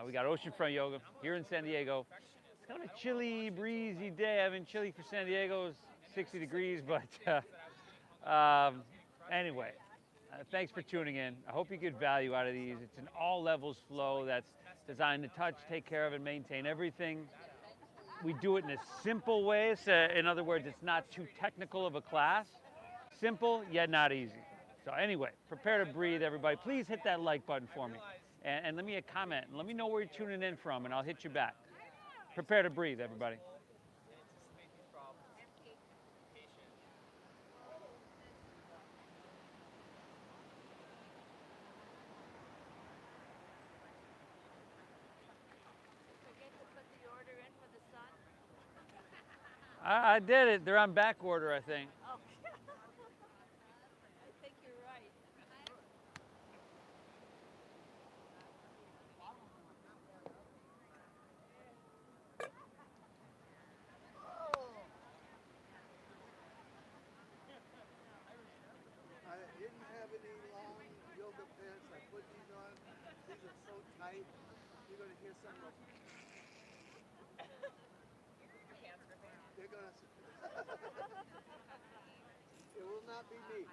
We got Oceanfront Yoga here in San Diego. It's kind of a chilly, breezy day. I mean, chilly for San Diego is 60 degrees, but anyway, thanks for tuning in. I hope you get value out of these. It's an all levels flow that's designed to touch, take care of, and maintain everything. We do it in a simple way. So in other words, it's not too technical of a class. Simple, yet not easy. So anyway, prepare to breathe, everybody. Please hit that like button for me. And let me a comment. And let me know where you're tuning in from, and I'll hit you back. Prepare to breathe, everybody. I did it. They're on back order, I think. Oh. I think you're right. I didn't have any long yoga pants. I put these on. These are so tight. You're going to hear some of them. They're going to... It will not be me.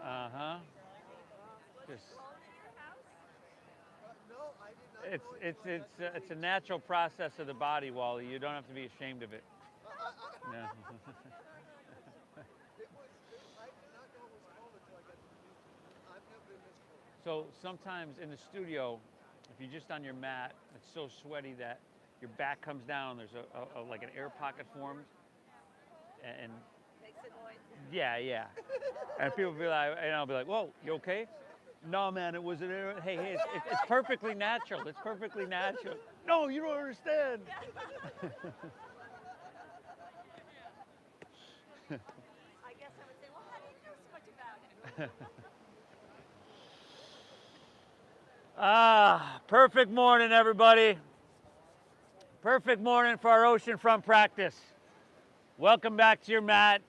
Uh-huh. Just, No, I did not. it's a natural process of the body, Wally. You don't have to be ashamed of it. No. I did not know it was cold until I got to the beach. I've never been this cold. So sometimes in the studio, if you're just on your mat, it's so sweaty that your back comes down. There's a like an air pocket formed, and Makes a noise. yeah. And people be like, and I'll be like, "Whoa, you okay?" No, man, it was an air. Hey, it's perfectly natural. It's perfectly natural. No, you don't understand. I guess I would say, well, how do you know so much about it? Perfect morning, everybody. Perfect morning for our Oceanfront practice. Welcome back to your mat.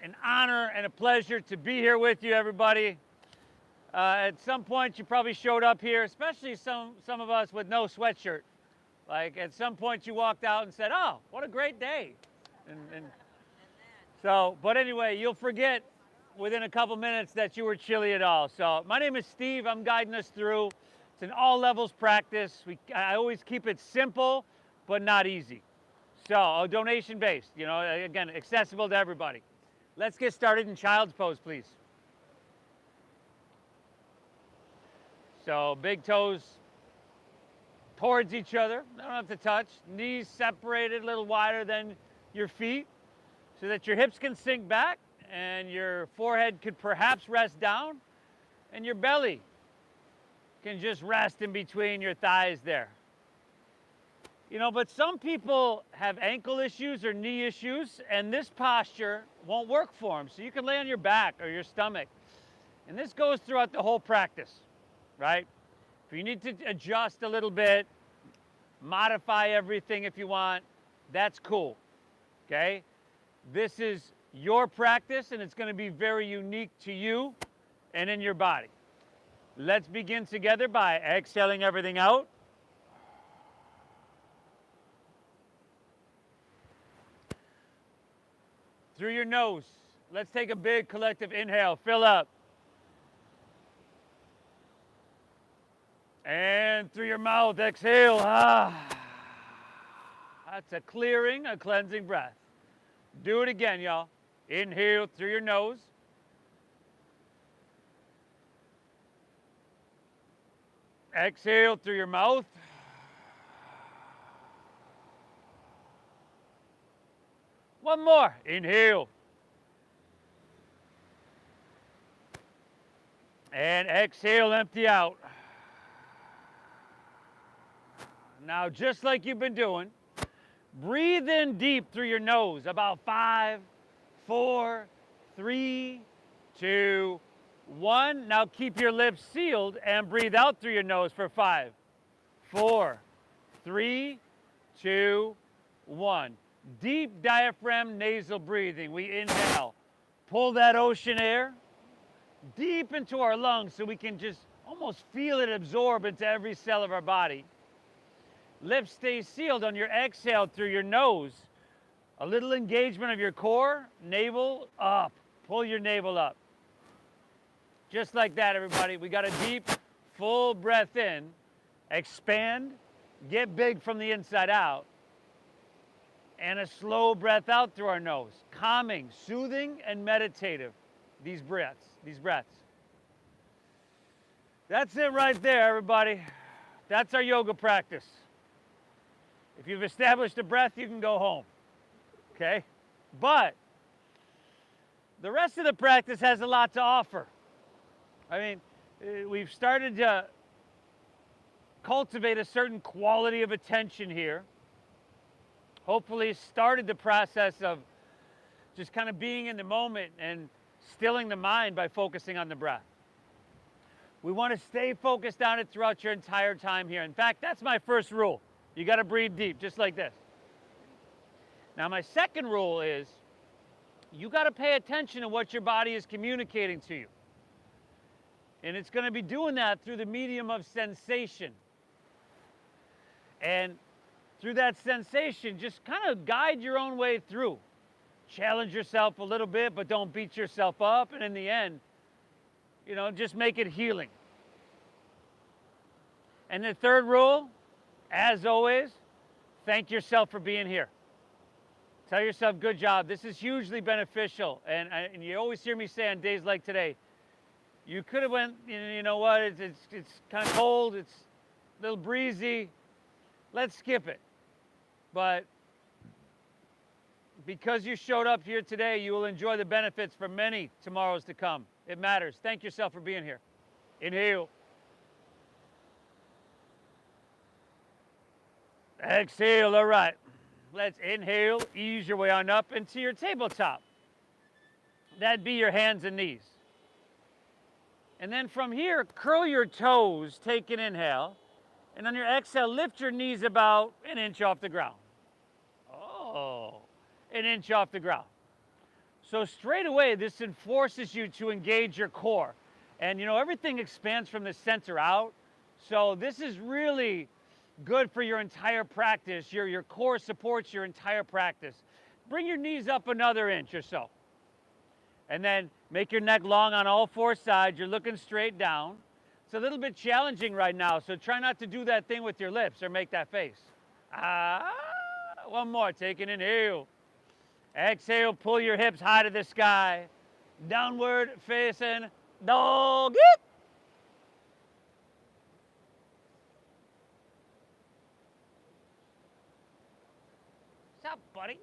An honor and a pleasure to be here with you, everybody. At some point, you probably showed up here, especially some of us with no sweatshirt. Like at some point, you walked out and said, "Oh, what a great day!" And so, but anyway, you'll forget within a couple minutes that you were chilly at all. So my name is Steve. I'm guiding us through. It's an all levels practice. I always keep it simple, but not easy. So donation based, you know, again, accessible to everybody. Let's get started in child's pose, please. So big toes towards each other. They don't have to touch. Knees separated a little wider than your feet so that your hips can sink back and your forehead could perhaps rest down and your belly can just rest in between your thighs there. You know, but some people have ankle issues or knee issues, and this posture won't work for them. So you can lay on your back or your stomach. And this goes throughout the whole practice, right? If you need to adjust a little bit, modify everything if you want, that's cool, okay? This is your practice, and it's going to be very unique to you and in your body. Let's begin together by exhaling everything out. Through your nose. Let's take a big collective inhale. Fill up. And through your mouth, exhale. That's a clearing, a cleansing breath. Do it again, y'all. Inhale through your nose. Exhale through your mouth. One more. Inhale. And exhale, empty out. Now, just like you've been doing, breathe in deep through your nose. About 5, 4, 3, 2, 1. Now keep your lips sealed and breathe out through your nose for 5, 4, 3, 2, 1. Deep diaphragm nasal breathing. We inhale. Pull that ocean air deep into our lungs so we can just Almost feel it absorb into every cell of our body. Lips stay sealed on your exhale through your nose. A little engagement of your core, navel up. Pull your navel up. Just like that, everybody. We got a deep, full breath in. Expand, get big from the inside out. And a slow breath out through our nose. Calming, soothing, and meditative. These breaths. That's it right there, everybody. That's our yoga practice. If you've established a breath, you can go home. Okay? But the rest of the practice has a lot to offer. I mean, we've started to cultivate a certain quality of attention here. Hopefully started the process of just kind of being in the moment and stilling the mind by focusing on the breath. We want to stay focused on it throughout your entire time here. In fact, that's my first rule. You got to breathe deep, just like this. Now, my second rule is you got to pay attention to what your body is communicating to you. And it's going to be doing that through the medium of sensation. And through that sensation, just kind of guide your own way through. Challenge yourself a little bit, but don't beat yourself up. And in the end, you know, just make it healing. And the third rule, as always, thank yourself for being here. Tell yourself, good job. This is hugely beneficial. And you always hear me say on days like today, you could have went, you know what, it's kind of cold, it's a little breezy, let's skip it. But because you showed up here today, you will enjoy the benefits for many tomorrows to come. It matters. Thank yourself for being here. Inhale. Exhale, all right. Let's inhale, ease your way on up into your tabletop. That'd be your hands and knees. And then from here, curl your toes, take an inhale. And on your exhale, lift your knees about an inch off the ground. Oh, an inch off the ground. So straight away, this forces you to engage your core. And you know, everything expands from the center out. So this is really good for your entire practice. Your core supports your entire practice. Bring your knees up another inch or so. And then make your neck long on all four sides. You're looking straight down. It's a little bit challenging right now, so try not to do that thing with your lips or make that face. One more. Take an inhale. Exhale, pull your hips high to the sky. Downward facing dog. What's up, buddy?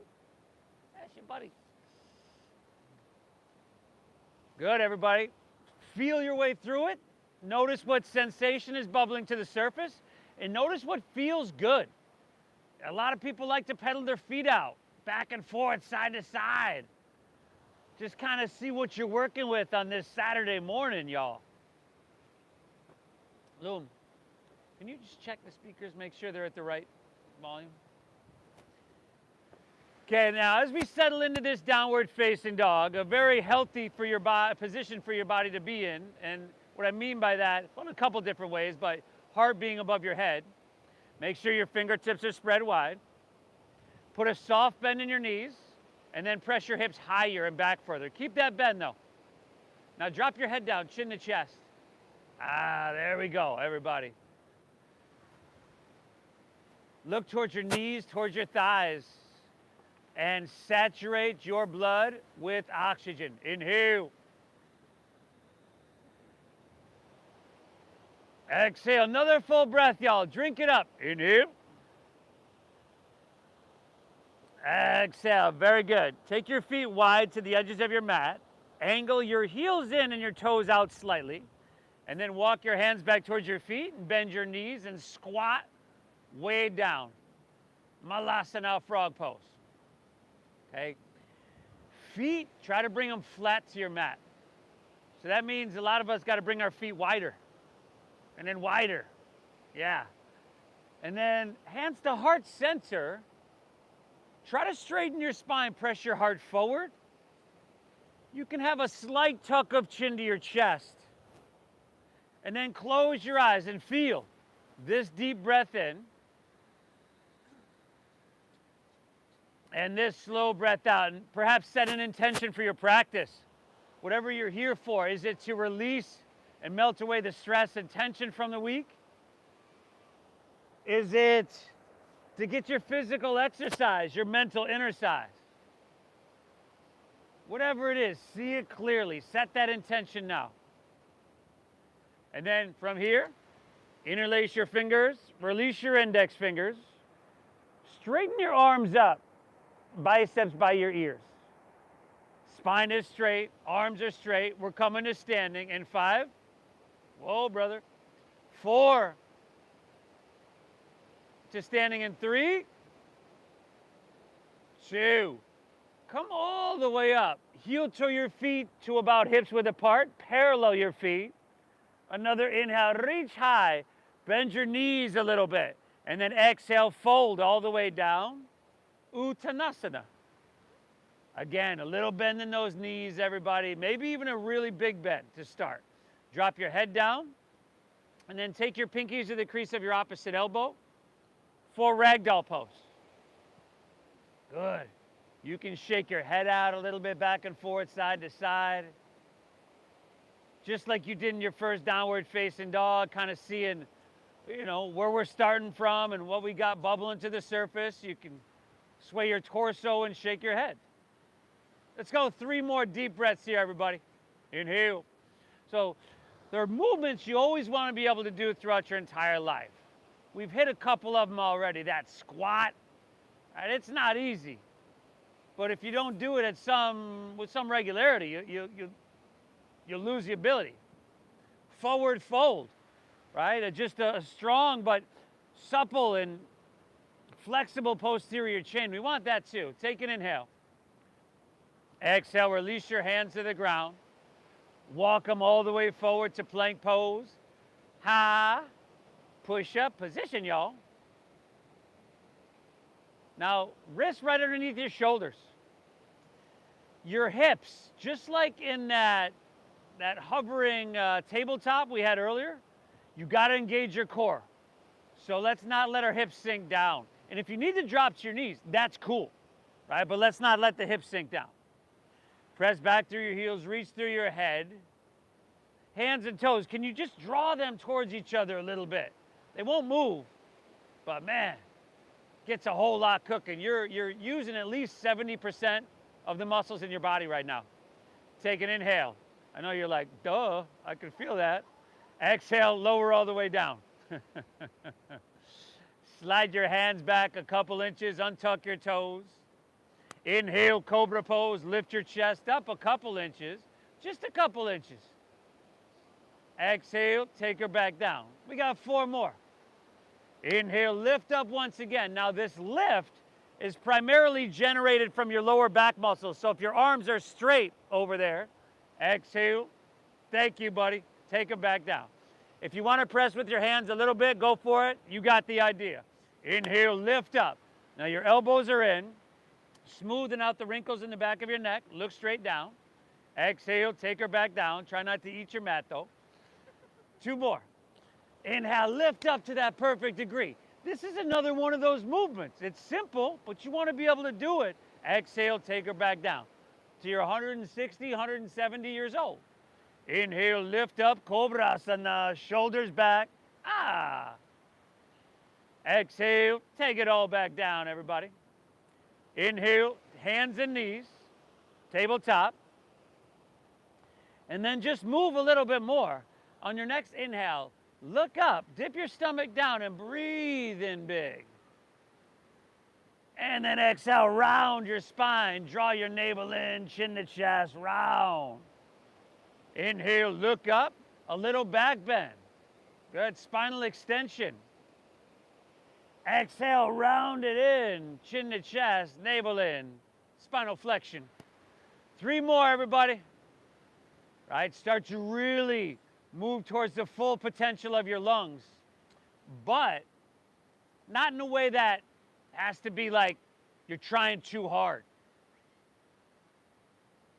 That's your buddy. Good, everybody. Feel your way through it. Notice what sensation is bubbling to the surface, and notice what feels good. A lot of people like to pedal their feet out, back and forth, side to side. Just kind of see what you're working with on this Saturday morning, y'all. Loom, can you just check the speakers, make sure they're at the right volume? Okay, now as we settle into this downward facing dog, a very healthy for your position for your body to be in, and what I mean by that, well, in a couple different ways, but heart being above your head. Make sure your fingertips are spread wide. Put a soft bend in your knees, and then press your hips higher and back further. Keep that bend though. Now drop your head down, chin to chest. There we go, everybody. Look towards your knees, towards your thighs, and saturate your blood with oxygen. Inhale. Exhale, another full breath, y'all. Drink it up. Inhale. Exhale, very good. Take your feet wide to the edges of your mat. Angle your heels in and your toes out slightly. And then walk your hands back towards your feet and bend your knees and squat way down. Malasana, frog pose. Okay? Feet, try to bring them flat to your mat. So that means a lot of us got to bring our feet wider. And then wider. Yeah. And then hands to heart center. Try to straighten your spine. Press your heart forward. You can have a slight tuck of chin to your chest. And then close your eyes and feel this deep breath in and this slow breath out. And perhaps set an intention for your practice. Whatever you're here for, is it to release and melt away the stress and tension from the week? Is it to get your physical exercise, your mental exercise? Whatever it is, see it clearly. Set that intention now. And then from here, interlace your fingers, release your index fingers, straighten your arms up, biceps by your ears. Spine is straight, arms are straight. We're coming to standing in 5. Whoa, brother. 4. To standing in 3. 2. Come all the way up. Heel to your feet to about hips width apart. Parallel your feet. Another inhale, reach high. Bend your knees a little bit. And then exhale, fold all the way down. Uttanasana. Again, a little bend in those knees, everybody. Maybe even a really big bend to start. Drop your head down. And then take your pinkies to the crease of your opposite elbow for ragdoll pose. Good. You can shake your head out a little bit back and forth, side to side. Just like you did in your first downward facing dog, kind of seeing, where we're starting from and what we got bubbling to the surface. You can sway your torso and shake your head. Let's go 3 more deep breaths here, everybody. Inhale. So there are movements you always want to be able to do throughout your entire life. We've hit a couple of them already. That squat, right? It's not easy. But if you don't do it with some regularity, you lose the ability. Forward fold, right? Just a strong but supple and flexible posterior chain. We want that too. Take an inhale. Exhale, release your hands to the ground. Walk them all the way forward to plank pose. Ha, push up, position, y'all. Now, wrists right underneath your shoulders. Your hips, just like in that hovering tabletop we had earlier, you got to engage your core. So let's not let our hips sink down. And if you need to drop to your knees, that's cool, right? But let's not let the hips sink down. Press back through your heels, reach through your head. Hands and toes, can you just draw them towards each other a little bit? They won't move, but man, gets a whole lot cooking. You're using at least 70% of the muscles in your body right now. Take an inhale. I know you're like, duh, I can feel that. Exhale, lower all the way down. Slide your hands back a couple inches, untuck your toes. Inhale, cobra pose, lift your chest up a couple inches, just a couple inches. Exhale, take her back down. We got 4 more. Inhale, lift up once again. Now this lift is primarily generated from your lower back muscles. So if your arms are straight over there, exhale. Thank you, buddy. Take them back down. If you want to press with your hands a little bit, go for it. You got the idea. Inhale, lift up. Now your elbows are in. Smoothing out the wrinkles in the back of your neck. Look straight down. Exhale, take her back down. Try not to eat your mat, though. 2 more. Inhale, lift up to that perfect degree. This is another one of those movements. It's simple, but you want to be able to do it. Exhale, take her back down to your 160, 170 years old. Inhale, lift up, Cobrasana, shoulders back. Ah. Exhale, take it all back down, everybody. Inhale, hands and knees, tabletop. And then just move a little bit more. On your next inhale, look up, dip your stomach down and breathe in big. And then exhale, round your spine, draw your navel in, chin to chest, round. Inhale, look up, a little back bend. Good, spinal extension. Exhale, round it in, chin to chest, navel in, spinal flexion. 3 more, everybody. Right, start to really move towards the full potential of your lungs, but not in a way that has to be like you're trying too hard.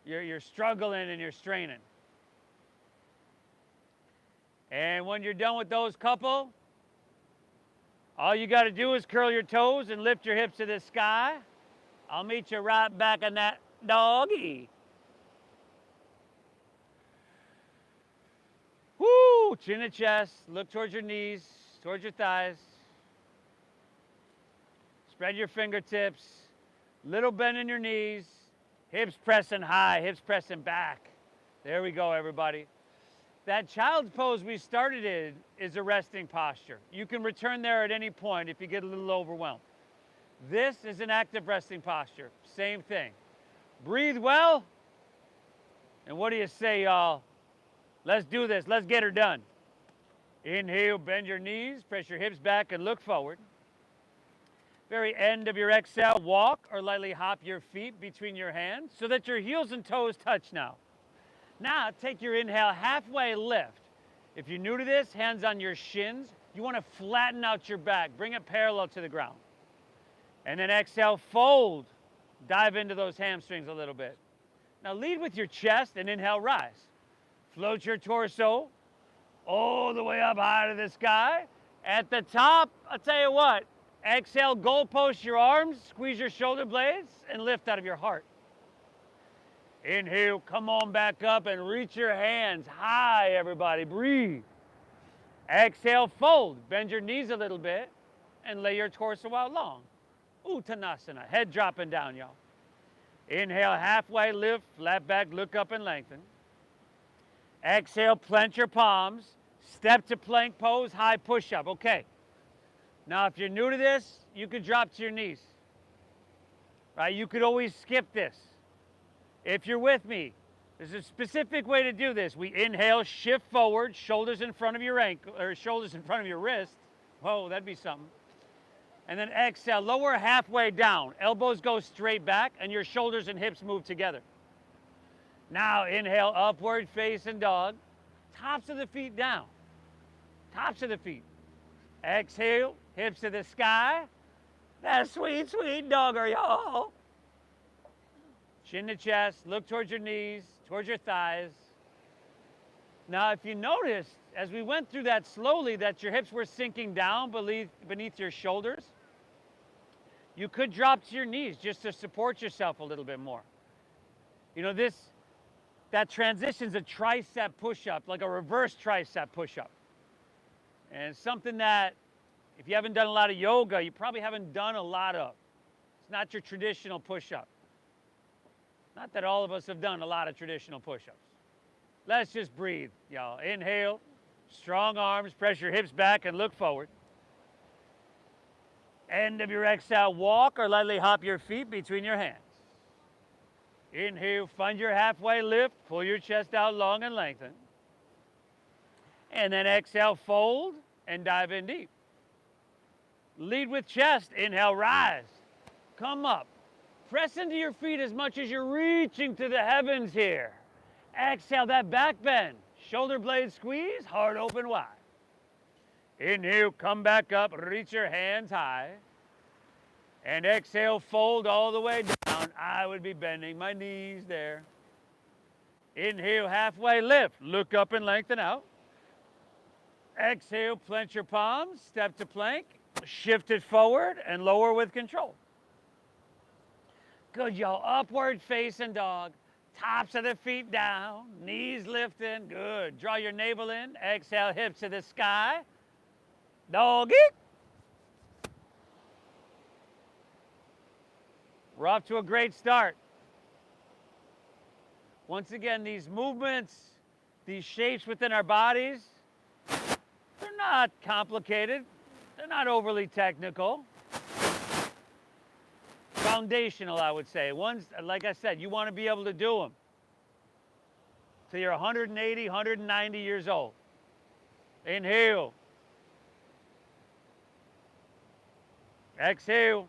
You're struggling and you're straining. And when you're done with those couple, all you got to do is curl your toes and lift your hips to the sky. I'll meet you right back in that doggy. Woo! Chin to chest. Look towards your knees, towards your thighs. Spread your fingertips. Little bend in your knees. Hips pressing high, hips pressing back. There we go, everybody. That child's pose we started in is a resting posture. You can return there at any point if you get a little overwhelmed. This is an active resting posture. Same thing. Breathe well. And what do you say, y'all? Let's do this. Let's get her done. Inhale, bend your knees, press your hips back and look forward. Very end of your exhale, walk or lightly hop your feet between your hands so that your heels and toes touch now. Now, take your inhale, halfway lift. If you're new to this, hands on your shins. You want to flatten out your back. Bring it parallel to the ground. And then exhale, fold. Dive into those hamstrings a little bit. Now, lead with your chest and inhale, rise. Float your torso all the way up high to the sky. At the top, I'll tell you what, exhale, goalpost your arms, squeeze your shoulder blades, and lift out of your heart. Inhale, come on back up and reach your hands high, everybody. Breathe. Exhale, fold. Bend your knees a little bit and lay your torso out long. Uttanasana, head dropping down, y'all. Inhale, halfway lift, flat back, look up and lengthen. Exhale, plant your palms. Step to plank pose, high push-up. Okay. Now, if you're new to this, you could drop to your knees. Right? You could always skip this. If you're with me, there's a specific way to do this. We inhale, shift forward, shoulders in front of your ankle, or shoulders in front of your wrist. Whoa, that'd be something. And then exhale, lower halfway down. Elbows go straight back, and your shoulders and hips move together. Now, inhale, upward facing dog. Tops of the feet down. Tops of the feet. Exhale, hips to the sky. That sweet, sweet dogger, y'all. Chin to chest, look towards your knees, towards your thighs. Now, if you noticed, as we went through that slowly, that your hips were sinking down beneath your shoulders, you could drop to your knees just to support yourself a little bit more. You know, that transition's a tricep push-up, like a reverse tricep push-up. And it's something that, if you haven't done a lot of yoga, you probably haven't done a lot of. It's not your traditional push-up. Not that all of us have done a lot of traditional push-ups. Let's just breathe, y'all. Inhale, strong arms, press your hips back and look forward. End of your exhale, walk or lightly hop your feet between your hands. Inhale, find your halfway lift, pull your chest out long and lengthen. And then exhale, fold and dive in deep. Lead with chest, inhale, rise. Come up. Press into your feet as much as you're reaching to the heavens here. Exhale, that back bend. Shoulder blades squeeze, heart open wide. Inhale, come back up, reach your hands high. And exhale, fold all the way down. I would be bending my knees there. Inhale, halfway lift. Look up and lengthen out. Exhale, plant your palms, step to plank. Shift it forward and lower with control. Good, y'all. Upward facing dog. Tops of the feet down. Knees lifting. Good. Draw your navel in. Exhale, hips to the sky. Doggy. We're off to a great start. Once again, these movements, these shapes within our bodies, they're not complicated. They're not overly technical. Foundational, I would say. Ones, like I said, you want to be able to do them till you're 180, 190 years old. Inhale. Exhale.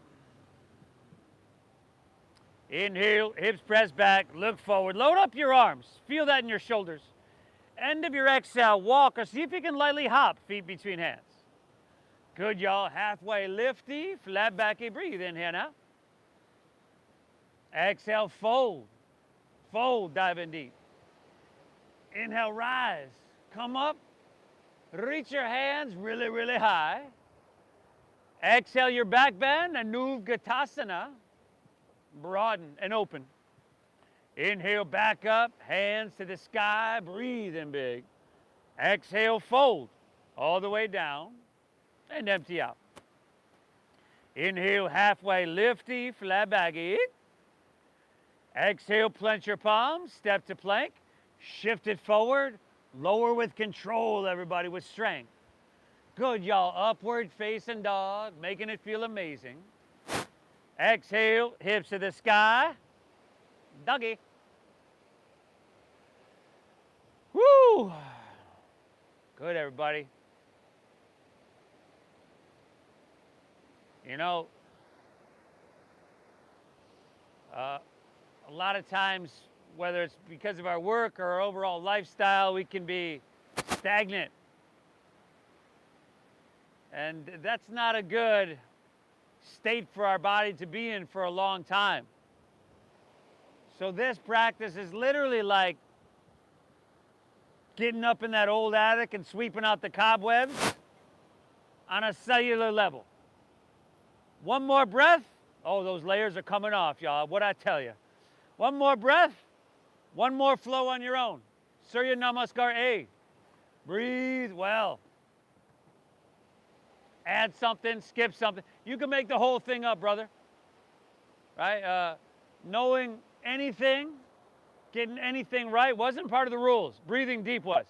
Inhale, hips press back, look forward. Load up your arms. Feel that in your shoulders. End of your exhale, walk, or see if you can lightly hop, feet between hands. Good, y'all. Halfway lifty, flat backy, breathe. Inhale now. Exhale, fold. Fold, dive in deep. Inhale, rise. Come up. Reach your hands really, really high. Exhale your back bend, Anugatasana. Broaden and open. Inhale, back up, hands to the sky, breathe in big. Exhale, fold all the way down and empty out. Inhale, halfway lifty, flat back. Exhale, plant your palms, step to plank, shift it forward, lower with control, everybody, with strength. Good, y'all. Upward facing dog, making it feel amazing. Exhale, hips to the sky, doggy. Woo! Good, everybody. You know, a lot of times, whether it's because of our work or our overall lifestyle, we can be stagnant. And that's not a good state for our body to be in for a long time. So this practice is literally like getting up in that old attic and sweeping out the cobwebs on a cellular level. One more breath. Oh, those layers are coming off, y'all. What'd I tell you? One more breath. One more flow on your own. Surya Namaskar A. Breathe well. Add something, skip something. You can make the whole thing up, brother. Right? Knowing anything, getting anything right wasn't part of the rules. Breathing deep was.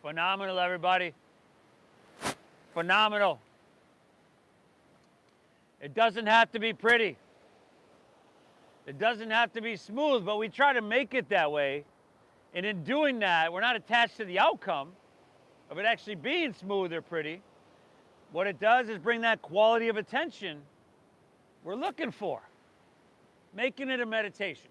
Phenomenal, everybody. Phenomenal. It doesn't have to be pretty. It doesn't have to be smooth, but we try to make it that way. And in doing that, we're not attached to the outcome of it actually being smooth or pretty. What it does is bring that quality of attention we're looking for, making it a meditation.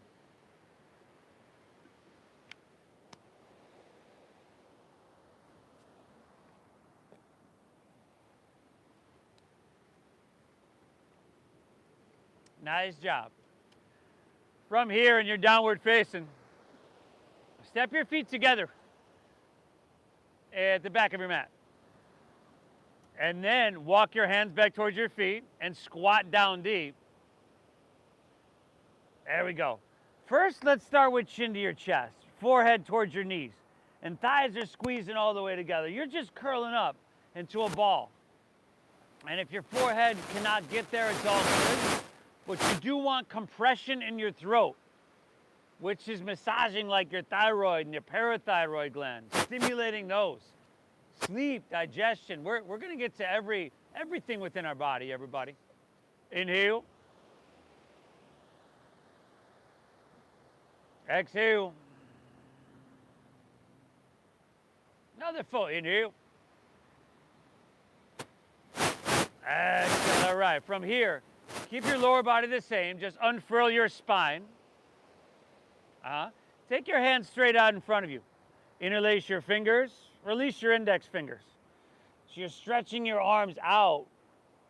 Nice job. From here in your downward facing, step your feet together at the back of your mat. And then walk your hands back towards your feet and squat down deep. There we go. First, let's start with chin to your chest, forehead towards your knees, and thighs are squeezing all the way together. You're just curling up into a ball. And if your forehead cannot get there, it's all good. But you do want compression in your throat, which is massaging like your thyroid and your parathyroid glands, stimulating those. Sleep, digestion. We're going to get to everything within our body, everybody. Inhale. Exhale. Another full inhale. Exhale. All right, from here, keep your lower body the same. Just unfurl your spine. Take your hands straight out in front of you. Interlace your fingers. Release your index fingers. So you're stretching your arms out,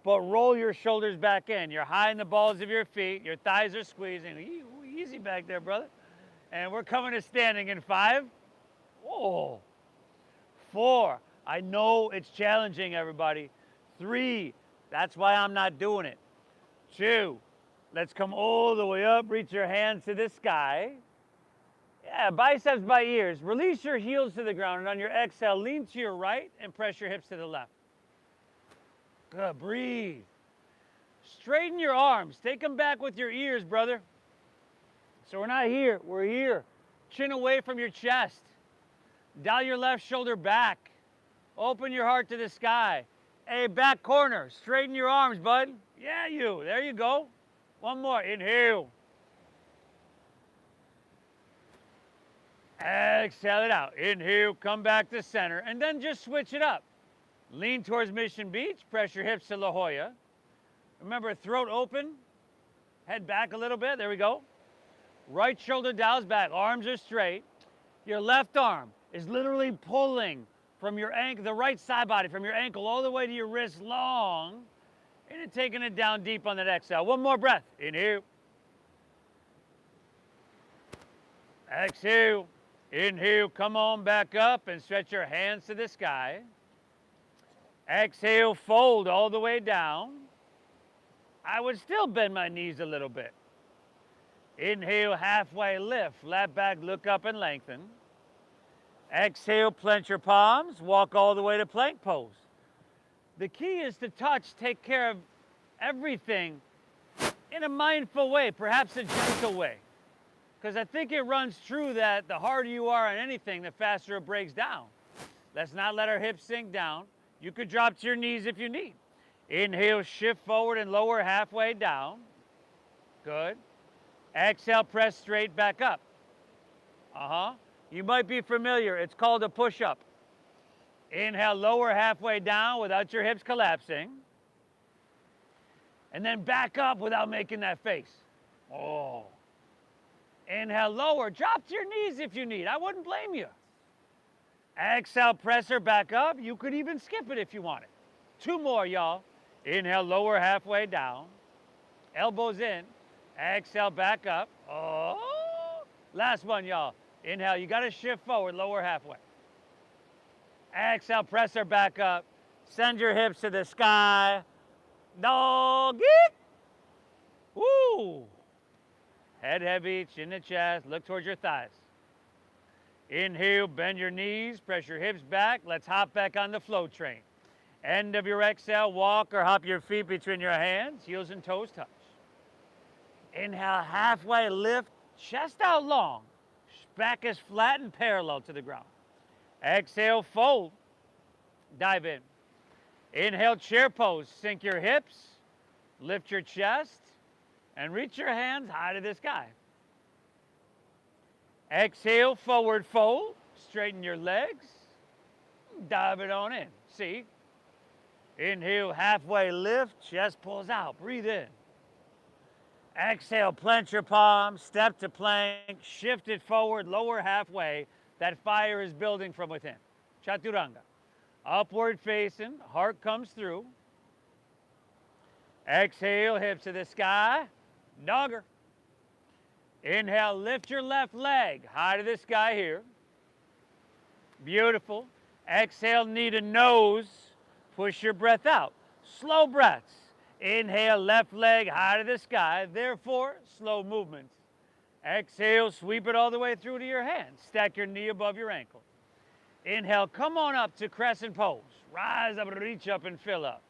but roll your shoulders back in. You're high in the balls of your feet. Your thighs are squeezing. Easy back there, brother. And we're coming to standing in 5. Oh. 4. I know it's challenging, everybody. 3. That's why I'm not doing it. 2. Let's come all the way up. Reach your hands to the sky. Yeah, biceps by ears. Release your heels to the ground, and on your exhale, lean to your right and press your hips to the left. Good, breathe. Straighten your arms. Take them back with your ears, brother. So we're not here, we're here. Chin away from your chest. Dial your left shoulder back. Open your heart to the sky. Hey, back corner, straighten your arms, bud. Yeah, you, there you go. One more, inhale. Exhale it out. Inhale, come back to center, and then just switch it up. Lean towards Mission Beach, press your hips to La Jolla. Remember, throat open, head back a little bit. There we go. Right shoulder dials back, arms are straight. Your left arm is literally pulling from your ankle, the right side body, from your ankle all the way to your wrist long, and then taking it down deep on that exhale. One more breath. Inhale. Exhale. Inhale. Come on back up and stretch your hands to the sky. Exhale, fold all the way down. I would still bend my knees a little bit. Inhale, halfway lift, flat back, look up and lengthen. Exhale, plant your palms, walk all the way to plank pose. The key is to touch, take care of everything in a mindful way, perhaps a gentle way. Because I think it runs true that the harder you are on anything, the faster it breaks down. Let's not let our hips sink down. You could drop to your knees if you need. Inhale, shift forward and lower halfway down. Good. Exhale, press straight back up. You might be familiar. It's called a push-up. Inhale, lower halfway down without your hips collapsing. And then back up without making that face. Oh. Inhale, lower. Drop to your knees if you need. I wouldn't blame you. Exhale, press her back up. You could even skip it if you wanted. 2 more, y'all. Inhale, lower halfway down. Elbows in. Exhale, back up. Oh. Last one, y'all. Inhale, you got to shift forward, lower halfway. Exhale, press her back up. Send your hips to the sky. Doggy. Woo. Head heavy, chin to chest. Look towards your thighs. Inhale, bend your knees, press your hips back. Let's hop back on the flow train. End of your exhale, walk or hop your feet between your hands, heels and toes touch. Inhale, halfway lift, chest out long. Back is flat and parallel to the ground. Exhale, fold. Dive in. Inhale, chair pose. Sink your hips, lift your chest, and reach your hands high to the sky. Exhale, forward fold. Straighten your legs. Dive it on in. See? Inhale, halfway lift. Chest pulls out. Breathe in. Exhale, plant your palms. Step to plank. Shift it forward. Lower halfway. That fire is building from within. Chaturanga. Upward facing. Heart comes through. Exhale, hips to the sky. Dogger. Inhale, lift your left leg high to the sky here. Beautiful. Exhale, knee to nose. Push your breath out. Slow breaths. Inhale, left leg high to the sky. Therefore, slow movements. Exhale, sweep it all the way through to your hands. Stack your knee above your ankle. Inhale, come on up to crescent pose. Rise up, reach up and fill up.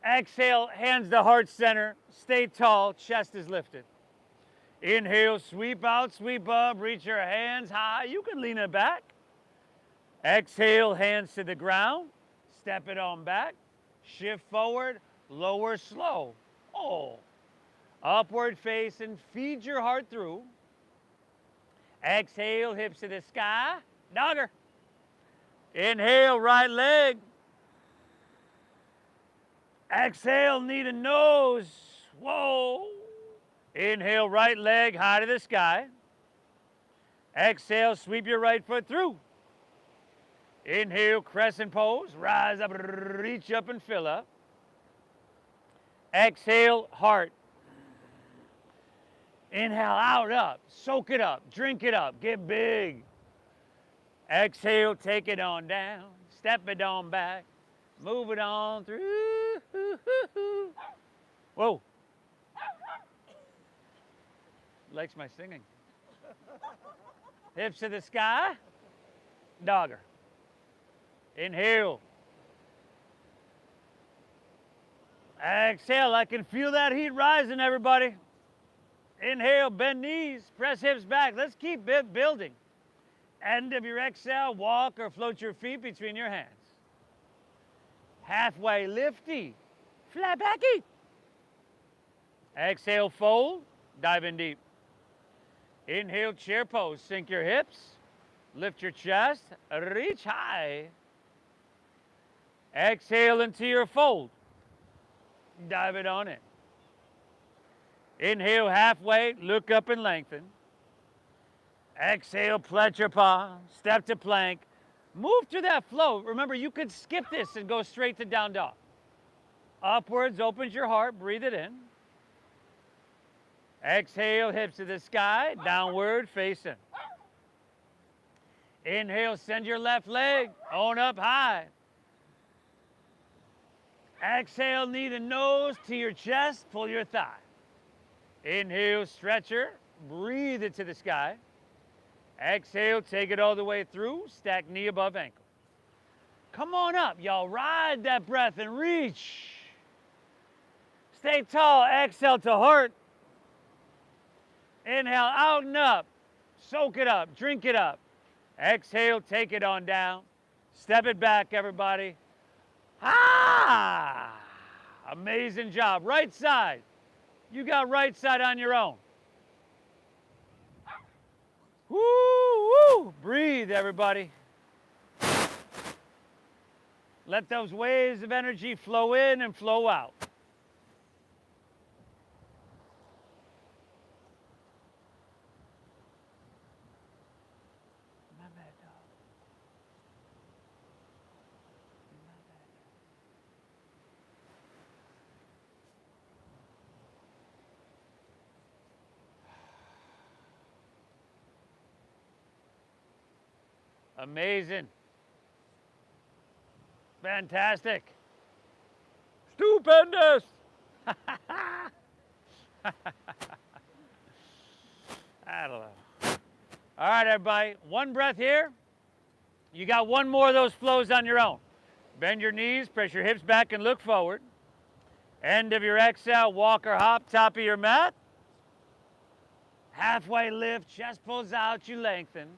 Exhale, hands to heart center. Stay tall, chest is lifted. Inhale, sweep out, sweep up, reach your hands high. You can lean it back. Exhale, hands to the ground. Step it on back. Shift forward, lower slow. Oh. Upward face and feed your heart through. Exhale, hips to the sky. Dogger. Inhale, right leg. Exhale, knee to nose. Whoa. Inhale, right leg high to the sky. Exhale, sweep your right foot through. Inhale, crescent pose. Rise up, reach up and fill up. Exhale, heart. Inhale, out, up. Soak it up. Drink it up. Get big. Exhale, take it on down. Step it on back. Move it on through. Whoa. Likes my singing. Hips to the sky. Dogger. Inhale. Exhale. I can feel that heat rising, everybody. Inhale, bend knees, press hips back. Let's keep building. End of your exhale, walk or float your feet between your hands. Halfway lifty, flat backy. Exhale, fold, dive in deep. Inhale, chair pose, sink your hips, lift your chest, reach high. Exhale into your fold. dive it on in. Inhale halfway, look up and lengthen. Exhale, plant your palm, step to plank. Move through that flow. Remember, you could skip this and go straight to down dog. Upwards opens your heart, breathe it in. Exhale, hips to the sky, downward facing. Inhale, send your left leg on up high. Exhale, knee to nose to your chest, pull your thigh. Inhale, stretcher, breathe it to the sky. Exhale, take it all the way through, stack knee above ankle. Come on up, y'all, ride that breath and reach. Stay tall, exhale to heart. Inhale, out and up, soak it up, drink it up. Exhale, take it on down. Step it back, everybody. Ah! Amazing job. Right side. You got right side on your own. Woo, woo. Breathe, everybody. Let those waves of energy flow in and flow out. Amazing. Fantastic. Stupendous. I don't know. All right, everybody. One breath here. You got one more of those flows on your own. Bend your knees, press your hips back and look forward. End of your exhale, walk or hop, top of your mat. Halfway lift, chest pulls out, you lengthen.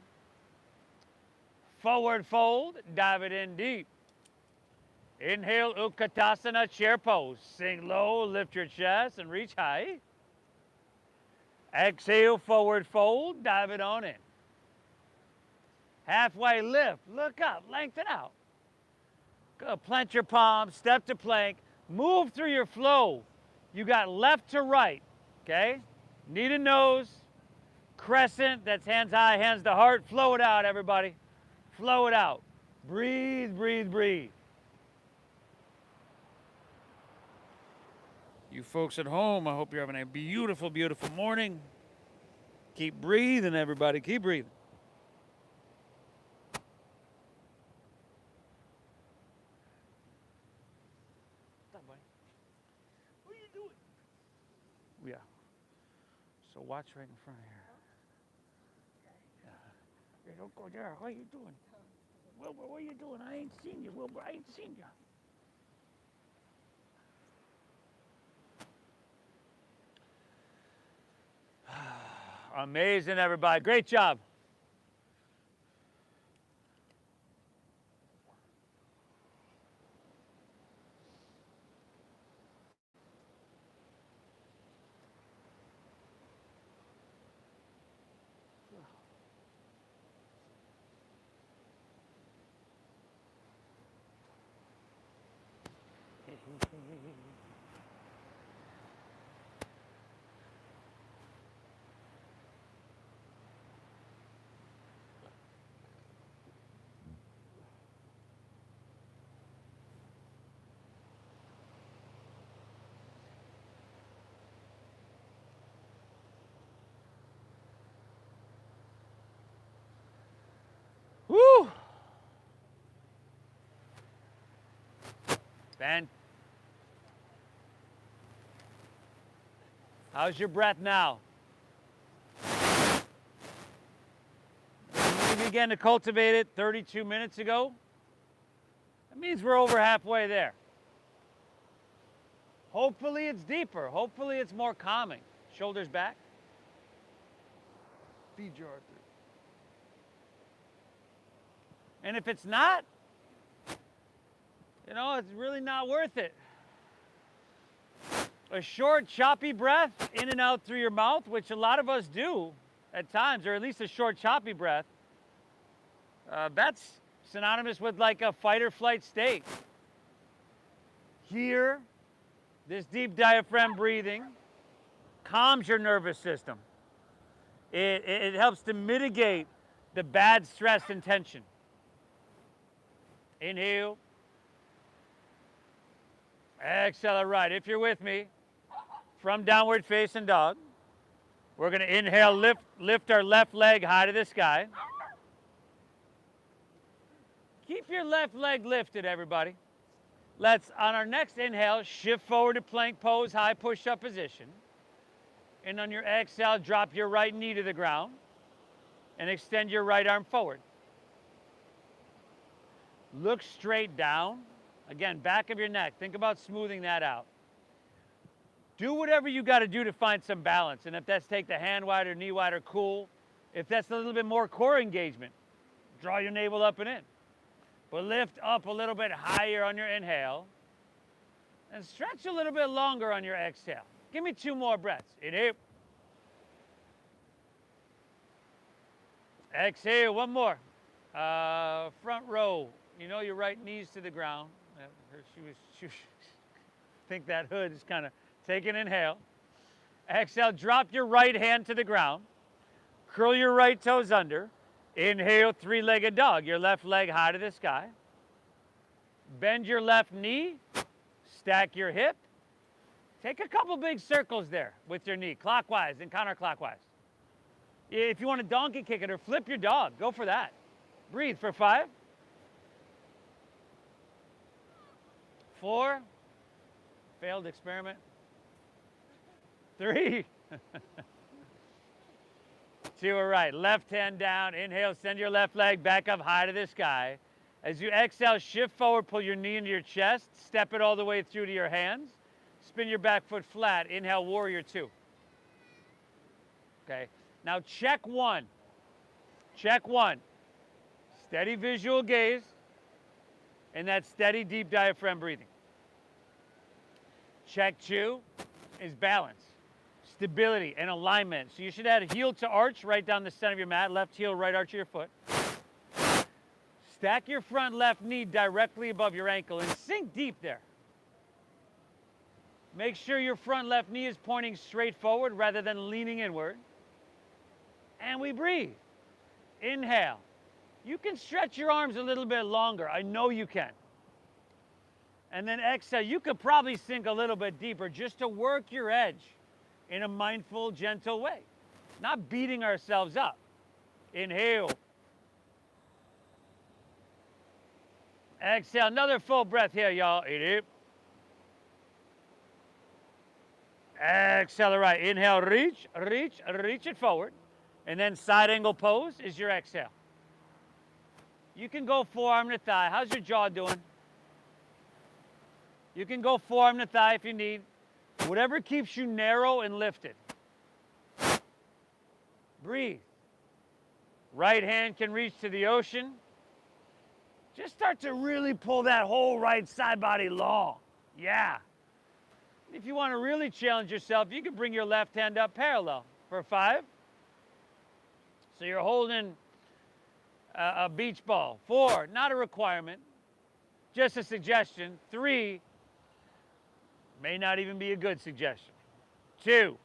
Forward fold, dive it in deep. Inhale, Utkatasana, chair pose. Sink low, lift your chest and reach high. Exhale, forward fold, dive it on in. Halfway lift, look up, lengthen out. Good, plant your palms, step to plank, move through your flow. You got left to right, okay? Knee to nose, crescent, that's hands high, hands to heart. Flow it out, everybody. Flow it out. Breathe, breathe, breathe. You folks at home, I hope you're having a beautiful, beautiful morning. Keep breathing, everybody. Keep breathing. Stop, buddy. What are you doing? Yeah. So watch right in front of here. Yeah. Hey, don't go there. What are you doing? Wilbur, what are you doing? I ain't seen you, Wilbur. I ain't seen you. Amazing, everybody. Great job. Woo! Ben, how's your breath now? When we began to cultivate it 32 minutes ago, that means we're over halfway there. Hopefully it's deeper. Hopefully it's more calming. Shoulders back. Feed your heart through. And if it's not, you know, it's really not worth it. A short, choppy breath in and out through your mouth, which a lot of us do at times, or at least a short, choppy breath, that's synonymous with like a fight or flight state. Here, This deep diaphragm breathing calms your nervous system. It helps to mitigate the bad stress and tension. Inhale. Exhale, all right. If you're with me, from downward facing dog, we're going to inhale, lift our left leg high to the sky. Keep your left leg lifted, everybody. Let's, on our next inhale, shift forward to plank pose, high push-up position. And on your exhale, drop your right knee to the ground and extend your right arm forward. Look straight down. Again, back of your neck. Think about smoothing that out. Do whatever you got to do to find some balance. And if that's take the hand wider, knee wider, cool. If that's a little bit more core engagement, draw your navel up and in. But lift up a little bit higher on your inhale and stretch a little bit longer on your exhale. Give me 2 more breaths. Inhale. Exhale, 1 more. Front row. You know your right knees to the ground. She was think that hood is kind of take an inhale. Exhale, drop your right hand to the ground. Curl your right toes under. Inhale, 3-legged dog. Your left leg high to the sky. Bend your left knee. Stack your hip. Take a couple big circles there with your knee, clockwise and counterclockwise. If you want to donkey kick it or flip your dog, go for that. Breathe for 5. 4. Failed experiment. 3. 2, all right. Left hand down. Inhale, send your left leg back up high to the sky. As you exhale, shift forward, pull your knee into your chest, step it all the way through to your hands. Spin your back foot flat. Inhale, warrior 2. Okay. Now check 1. Check 1. Steady visual gaze and that steady deep diaphragm breathing. Check 2 is balance, stability, and alignment. So you should add heel to arch right down the center of your mat, left heel, right arch of your foot. Stack your front left knee directly above your ankle and sink deep there. Make sure your front left knee is pointing straight forward rather than leaning inward. And we breathe. Inhale. You can stretch your arms a little bit longer. I know you can. And then exhale. You could probably sink a little bit deeper just to work your edge in a mindful, gentle way. Not beating ourselves up. Inhale. Exhale. Another full breath here, y'all. Inhale. Exhale, right. Inhale, reach it forward. And then side angle pose is your exhale. You can go forearm to thigh. How's your jaw doing? You can go forearm to thigh if you need. Whatever keeps you narrow and lifted. Breathe. Right hand can reach to the ocean. Just start to really pull that whole right side body long. Yeah. If you want to really challenge yourself, you can bring your left hand up parallel for 5. So you're holding a beach ball. 4, not a requirement, just a suggestion. 3, may not even be a good suggestion. 2,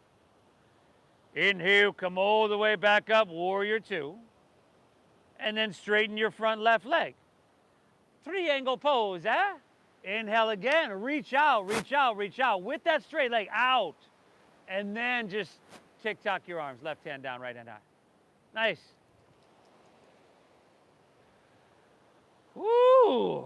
inhale, come all the way back up, warrior 2. And then straighten your front left leg. 3 angle pose, eh? Inhale again, reach out with that straight leg out. And then just tick-tock your arms, left hand down, right hand high. Nice. Woo!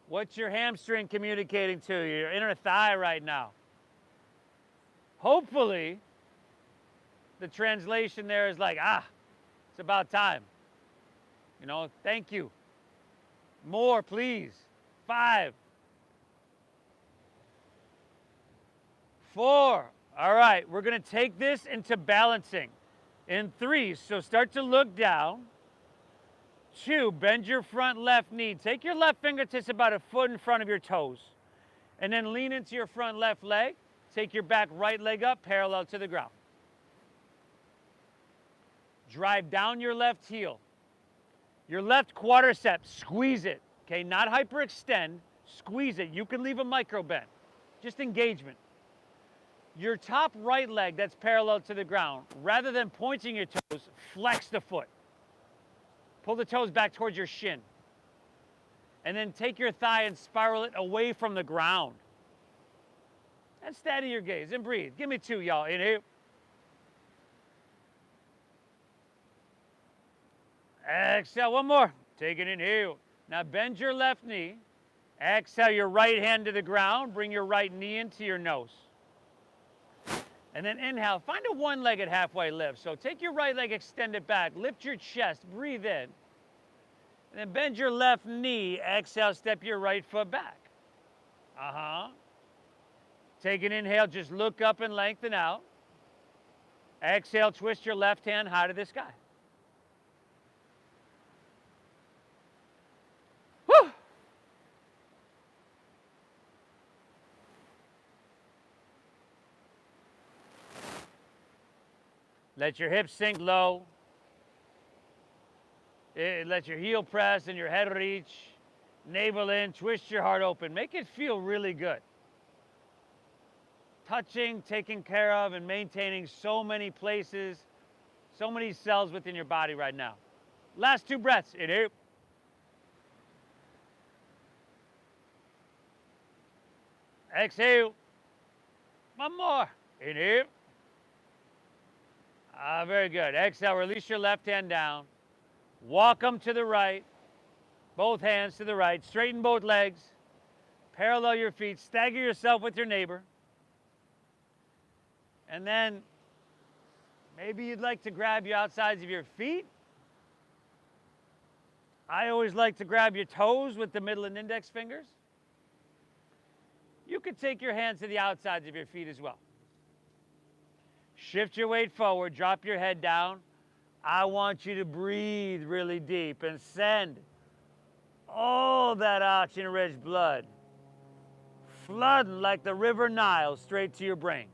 What's your hamstring communicating to you? Your inner thigh right now. Hopefully, the translation there is like, it's about time. You know, thank you. More, please. 5. 4. All right, we're going to take this into balancing in 3. So start to look down. 2, bend your front left knee. Take your left fingertips about a foot in front of your toes. And then lean into your front left leg. Take your back right leg up parallel to the ground. Drive down your left heel. Your left quadricep, squeeze it. Okay, not hyperextend. Squeeze it. You can leave a micro bend. Just engagement. Your top right leg that's parallel to the ground, rather than pointing your toes, flex the foot. Pull the toes back towards your shin. And then take your thigh and spiral it away from the ground. And steady your gaze and breathe. Give me 2, y'all. Inhale. Exhale, one more. Take an inhale. Now bend your left knee. Exhale your right hand to the ground. Bring your right knee into your nose. And then inhale. Find a one-legged halfway lift. So take your right leg, extend it back. Lift your chest. Breathe in. And then bend your left knee. Exhale, step your right foot back. Take an inhale. Just look up and lengthen out. Exhale, twist your left hand high to the sky. Whew. Let your hips sink low. Let your heel press and your head reach. Navel in, twist your heart open. Make it feel really good. Touching, taking care of, and maintaining so many places, so many cells within your body right now. Last 2 breaths. Inhale. Exhale. One more. Inhale. Very good. Exhale, release your left hand down. Walk them to the right. Both hands to the right. Straighten both legs. Parallel your feet. Stagger yourself with your neighbor. And then maybe you'd like to grab your outsides of your feet. I always like to grab your toes with the middle and index fingers. You could take your hands to the outsides of your feet as well. Shift your weight forward, drop your head down. I want you to breathe really deep and send all that oxygen-rich blood flooding like the river Nile straight to your brain.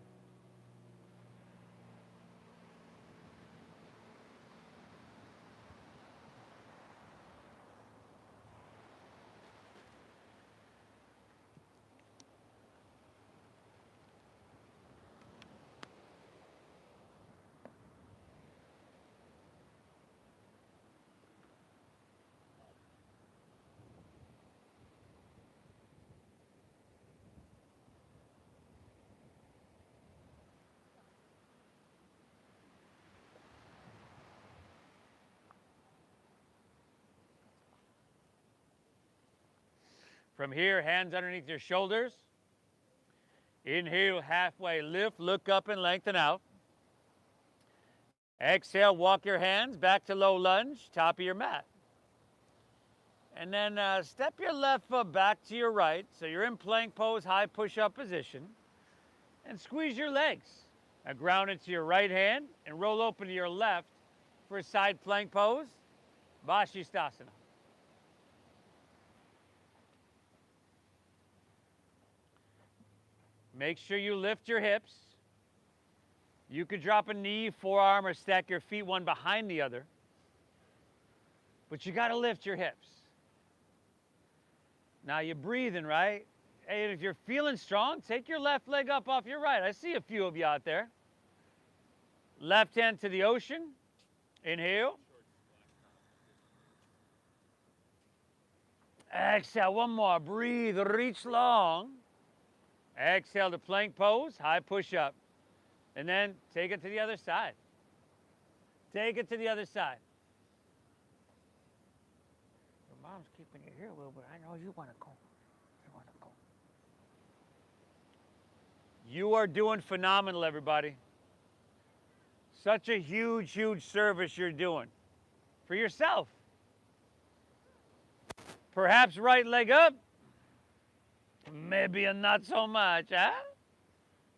From here, hands underneath your shoulders. Inhale, halfway lift, look up and lengthen out. Exhale, walk your hands back to low lunge, top of your mat. And then step your left foot back to your right, so you're in plank pose, high push-up position. And squeeze your legs. Now ground into your right hand and roll open to your left for a side plank pose, Vashisthasana. Make sure you lift your hips. You could drop a knee, forearm, or stack your feet one behind the other. But you got to lift your hips. Now you're breathing, right? And if you're feeling strong, take your left leg up off your right. I see a few of you out there. Left hand to the ocean. Inhale. Exhale, one more. Breathe, reach long. Exhale to plank pose, high push-up. And then take it to the other side. Take it to the other side. Your mom's keeping you here a little bit. I know you want to go. You want to go. You are doing phenomenal, everybody. Such a huge, huge service you're doing for yourself. Perhaps right leg up. Maybe not so much, huh?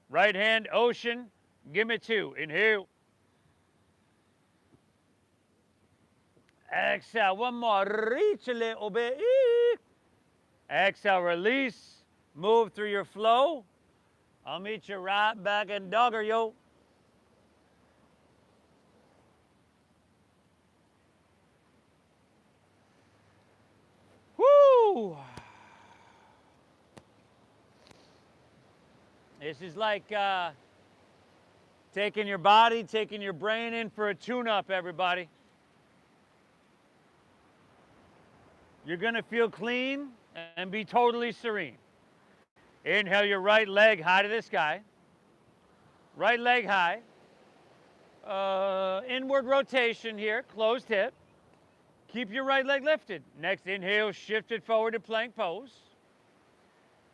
Right hand, ocean. Give me 2. Inhale. Exhale. One more. Reach a little bit. Exhale. Release. Move through your flow. I'll meet you right back in dogger, yo. Woo! Woo! This is like taking your body, taking your brain in for a tune-up, everybody. You're gonna feel clean and be totally serene. Inhale your right leg high to the sky. Right leg high. Inward rotation here, closed hip. Keep your right leg lifted. Next inhale, shift it forward to plank pose.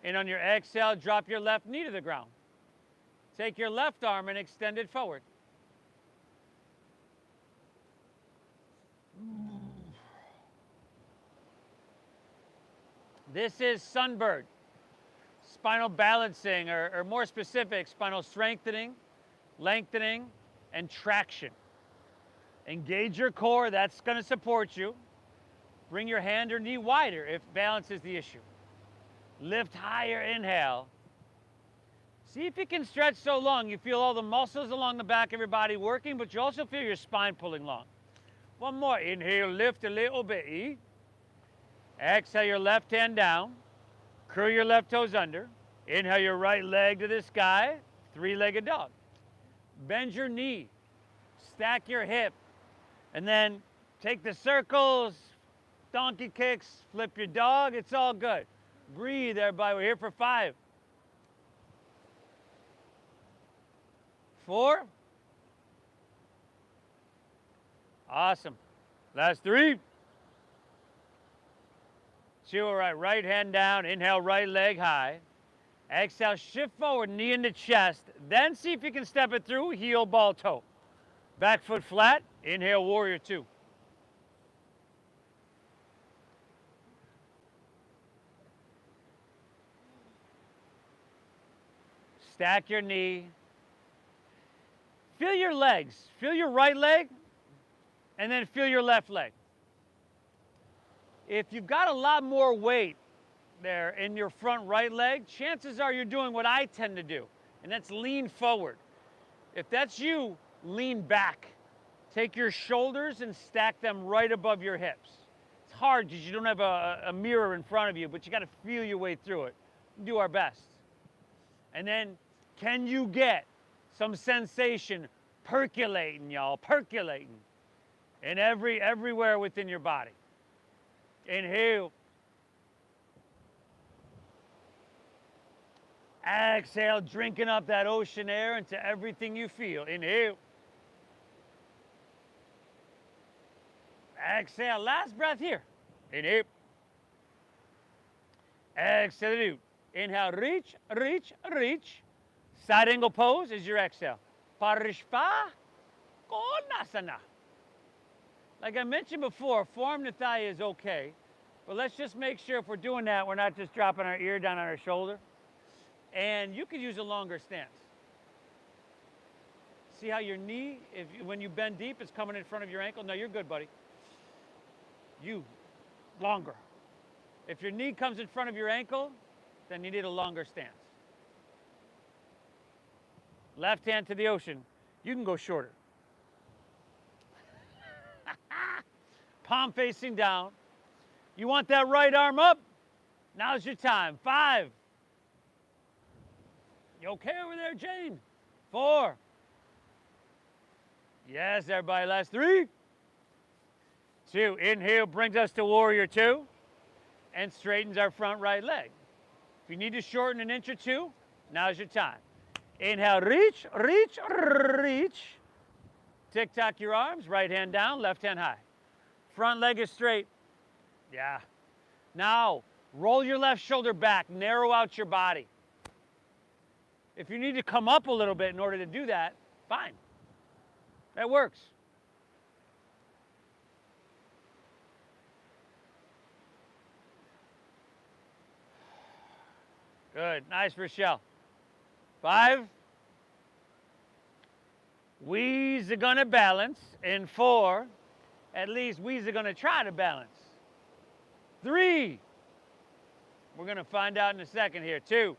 And on your exhale, drop your left knee to the ground. Take your left arm and extend it forward. This is sunbird. Spinal balancing, or more specific, spinal strengthening, lengthening, and traction. Engage your core, that's going to support you. Bring your hand or knee wider if balance is the issue. Lift higher, inhale. See if you can stretch so long. You feel all the muscles along the back of your body working, but you also feel your spine pulling long. One more, inhale, lift a little bit. Exhale your left hand down. Curl your left toes under. Inhale your right leg to the sky, three-legged dog. Bend your knee, stack your hip, and then take the circles, donkey kicks, flip your dog, it's all good. Breathe, everybody, we're here for 5. 4. Awesome. Last 3. 2, all right hand down, inhale, right leg high. Exhale, shift forward, knee into chest. Then see if you can step it through, heel, ball, toe. Back foot flat, inhale, warrior 2. Stack your knee. Feel your legs. Feel your right leg, and then feel your left leg. If you've got a lot more weight there in your front right leg, chances are you're doing what I tend to do, and that's lean forward. If that's you, lean back. Take your shoulders and stack them right above your hips. It's hard because you don't have a mirror in front of you, but you got to feel your way through it. Do our best. And then, can you get some sensation percolating, y'all, percolating in everywhere within your body? Inhale. Exhale, drinking up that ocean air into everything you feel. Inhale. Exhale, last breath here. Inhale. Exhale. Inhale, reach, reach, reach. Side angle pose is your exhale. Parishpa Konasana. Like I mentioned before, form Nathaya is okay, but let's just make sure if we're doing that, we're not just dropping our ear down on our shoulder. And you could use a longer stance. See how your knee, when you bend deep, is coming in front of your ankle? No, you're good, buddy. You, longer. If your knee comes in front of your ankle, then you need a longer stance. Left hand to the ocean. You can go shorter. Palm facing down. You want that right arm up? Now's your time. 5. You okay over there, Jane? 4. Yes, everybody. Last 3. 2. Inhale brings us to warrior 2 and straightens our front right leg. If you need to shorten an inch or 2, now's your time. Inhale, reach, reach, reach. Tick-tock your arms, right hand down, left hand high. Front leg is straight. Yeah. Now, roll your left shoulder back, narrow out your body. If you need to come up a little bit in order to do that, fine. That works. Good. Nice, Rochelle. 5. We's are gonna balance. And 4, at least we's are gonna try to balance. 3. We're gonna find out in a second here. 2.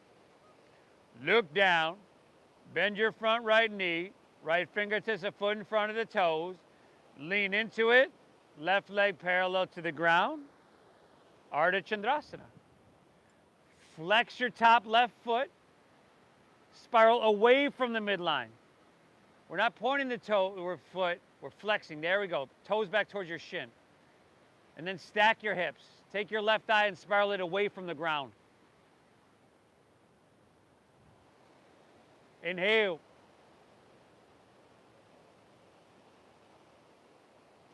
Look down. Bend your front right knee. Right fingertips a foot in front of the toes. Lean into it. Left leg parallel to the ground. Ardha Chandrasana. Flex your top left foot. Spiral away from the midline. We're not pointing the toe or foot. We're flexing. There we go. Toes back towards your shin. And then stack your hips. Take your left eye and spiral it away from the ground. Inhale.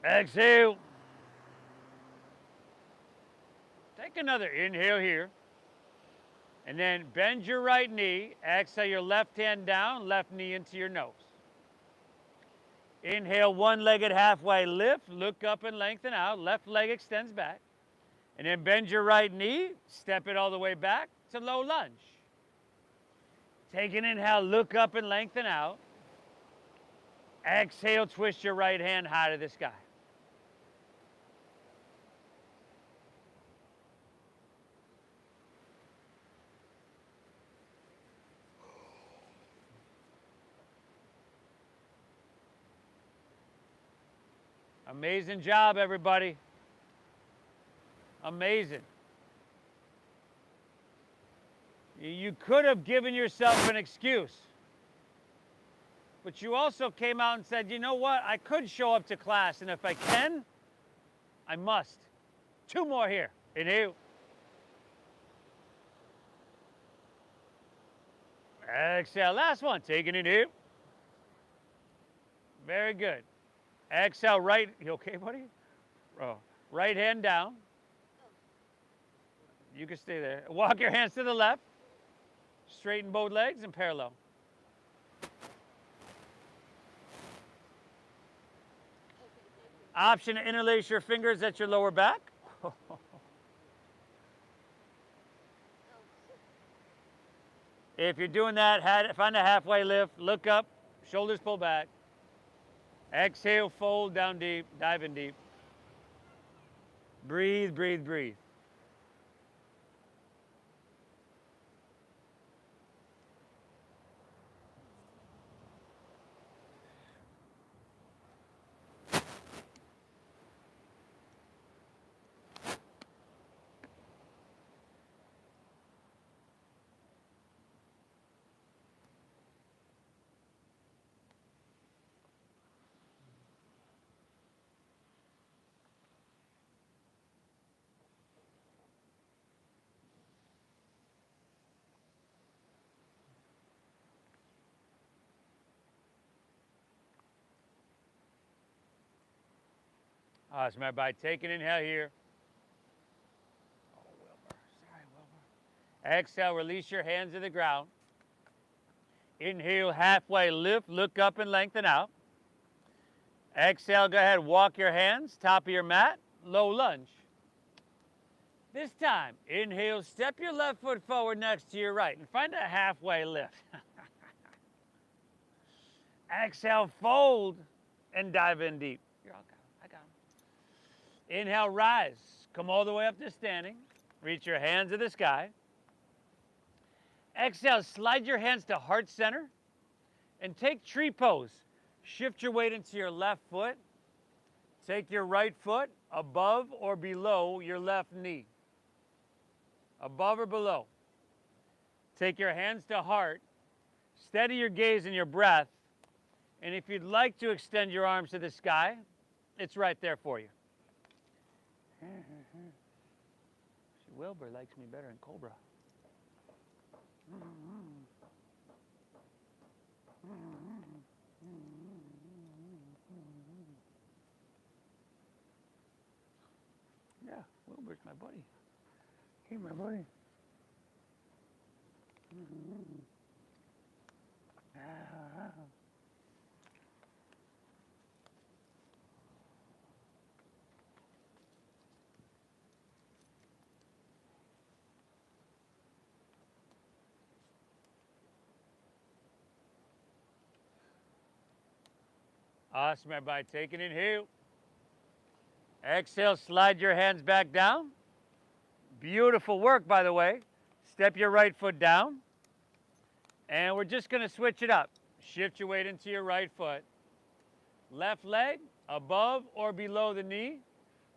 Exhale. Take another inhale here. And then bend your right knee. Exhale your left hand down, left knee into your nose. Inhale, one-legged halfway lift. Look up and lengthen out. Left leg extends back. And then bend your right knee. Step it all the way back to low lunge. Take an inhale, look up and lengthen out. Exhale, twist your right hand high to the sky. Amazing job, everybody. Amazing. You could have given yourself an excuse. But you also came out and said, you know what? I could show up to class, and if I can, I must. 2 more here. Inhale. Exhale. Last one. Take an inhale. Very good. Exhale, right. You okay, buddy? Oh. Right hand down. You can stay there. Walk your hands to the left. Straighten both legs and parallel. Option to interlace your fingers at your lower back. If you're doing that, find a halfway lift. Look up. Shoulders pull back. Exhale, fold down deep, dive in deep. Breathe, breathe, breathe. Awesome, everybody. Take an inhale here. Oh, Wilbur. Sorry, Wilbur. Exhale, release your hands to the ground. Inhale, halfway lift. Look up and lengthen out. Exhale, go ahead. Walk your hands, top of your mat, low lunge. This time, inhale, step your left foot forward next to your right and find a halfway lift. Exhale, fold and dive in deep. You're all good. I got 'em. Inhale, rise. Come all the way up to standing. Reach your hands to the sky. Exhale, slide your hands to heart center and take tree pose. Shift your weight into your left foot. Take your right foot above or below your left knee. Above or below. Take your hands to heart. Steady your gaze and your breath. And if you'd like to extend your arms to the sky, it's right there for you. Wilbur likes me better than Cobra. Yeah, Wilbur's my buddy. Hey, my buddy. Awesome, everybody. Take an inhale. Exhale, slide your hands back down. Beautiful work, by the way. Step your right foot down. And we're just going to switch it up. Shift your weight into your right foot. Left leg above or below the knee.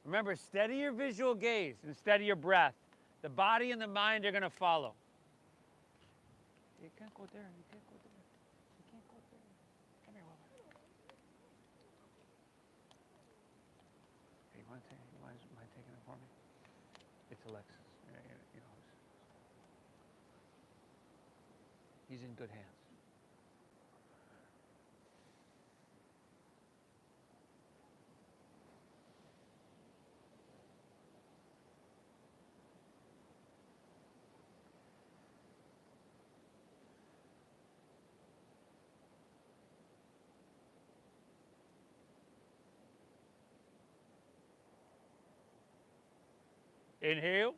Remember, steady your visual gaze and steady your breath. The body and the mind are going to follow. You can't go there. You can't go there. You can't go there. Come here, Wilma. Hey, you mind taking it for me? It's Alexis. You know, he's in good hands. Inhale.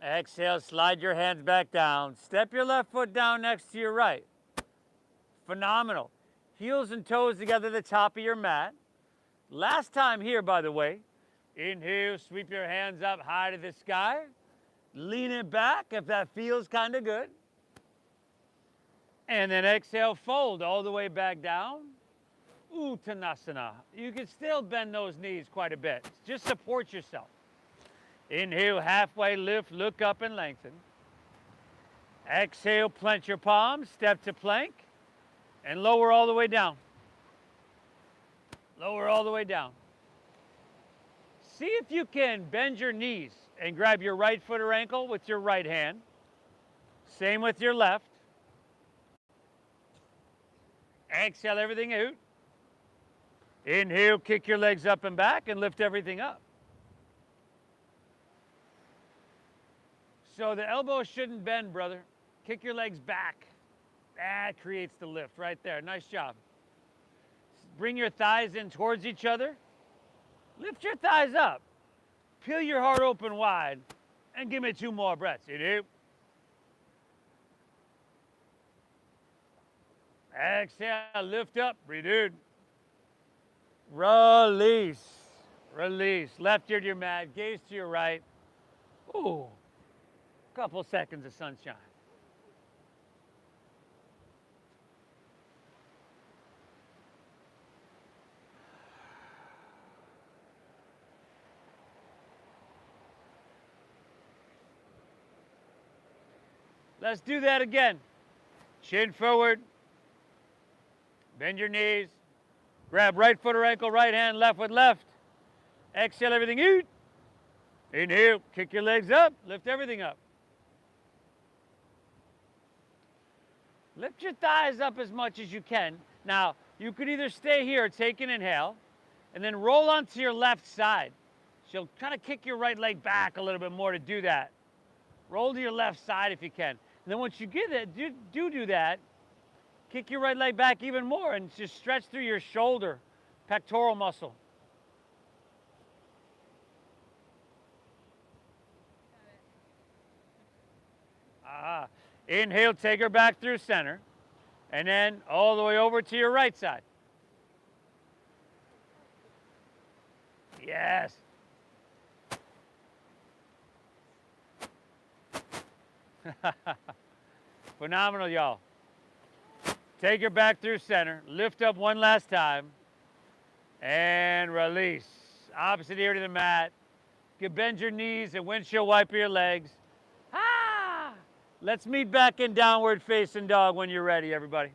Exhale, slide your hands back down. Step your left foot down next to your right. Phenomenal. Heels and toes together at the top of your mat. Last time here, by the way. Inhale, sweep your hands up high to the sky. Lean it back if that feels kind of good. And then exhale, fold all the way back down. Uttanasana. You can still bend those knees quite a bit. Just support yourself. Inhale, halfway lift, look up and lengthen. Exhale, plant your palms, step to plank, and lower all the way down. Lower all the way down. See if you can bend your knees and grab your right foot or ankle with your right hand. Same with your left. Exhale everything out. Inhale, kick your legs up and back and lift everything up. So the elbows shouldn't bend, brother. Kick your legs back. That creates the lift right there. Nice job. Bring your thighs in towards each other. Lift your thighs up. Peel your heart open wide. And give me 2 more breaths. Inhale. Exhale, lift up. Breathe in. Release. Release. Left ear to your mat. Gaze to your right. Ooh. Couple seconds of sunshine. Let's do that again. Chin forward. Bend your knees. Grab right foot or ankle, right hand, left with left. Exhale everything out. Inhale, kick your legs up, lift everything up. Lift your thighs up as much as you can. Now, you could either stay here, take an inhale, and then roll onto your left side. So you'll kind of kick your right leg back a little bit more to do that. Roll to your left side if you can. And then once you get it, do that, kick your right leg back even more and just stretch through your shoulder, pectoral muscle. Inhale, take her back through center, and then all the way over to your right side. Yes. Phenomenal, y'all. Take her back through center, lift up one last time, and release. Opposite ear to the mat. You can bend your knees and windshield wiper your legs. Let's meet back in downward facing dog when you're ready, everybody.